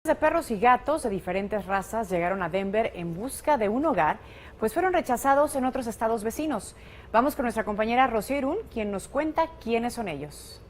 De perros y gatos de diferentes razas llegaron a Denver en busca de un hogar, pues fueron rechazados en otros estados vecinos. Vamos con nuestra compañera Rocío Irún, quien nos cuenta quiénes son ellos.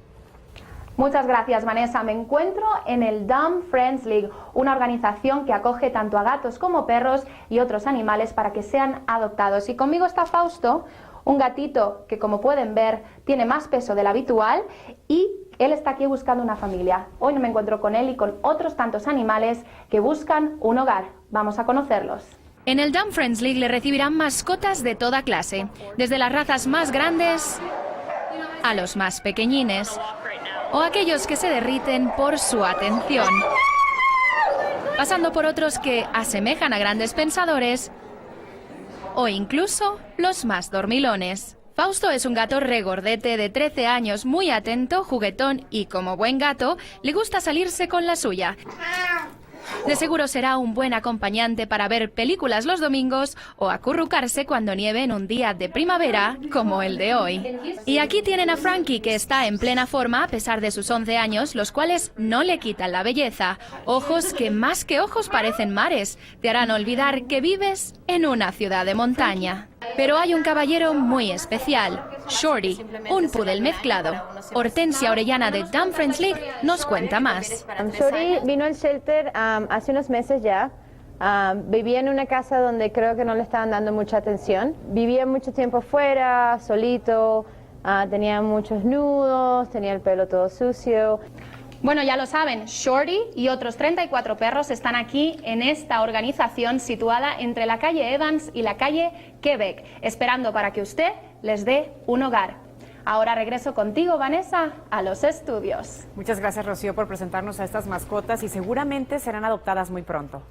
Muchas gracias, Vanessa. Me encuentro en el Dumb Friends League, una organización que acoge tanto a gatos como perros y otros animales para que sean adoptados. Y conmigo está Fausto, un gatito que, como pueden ver, tiene más peso del habitual y él está aquí buscando una familia. Hoy me encuentro con él y con otros tantos animales que buscan un hogar. Vamos a conocerlos. En el Dumb Friends League le recibirán mascotas de toda clase, desde las razas más grandes a los más pequeñines, o aquellos que se derriten por su atención, pasando por otros que asemejan a grandes pensadores, o incluso los más dormilones. Fausto es un gato regordete de 13 años, muy atento, juguetón y, como buen gato, le gusta salirse con la suya. De seguro será un buen acompañante para ver películas los domingos o acurrucarse cuando nieve en un día de primavera como el de hoy. Y aquí tienen a Frankie, que está en plena forma a pesar de sus 11 años, los cuales no le quitan la belleza. Ojos que más que ojos parecen mares, te harán olvidar que vives en una ciudad de montaña. Pero hay un caballero muy especial, Shorty, un poodle mezclado. Hortensia Orellana de Dumb Friends League nos cuenta más. Shorty vino al shelter hace unos meses ya. Vivía en una casa donde creo que no le estaban dando mucha atención. Vivía mucho tiempo fuera, solito, tenía muchos nudos, tenía el pelo todo sucio. Bueno, ya lo saben, Shorty y otros 34 perros están aquí en esta organización situada entre la calle Evans y la calle Quebec, esperando para que usted les dé un hogar. Ahora regreso contigo, Vanessa, a los estudios. Muchas gracias, Rocío, por presentarnos a estas mascotas y seguramente serán adoptadas muy pronto.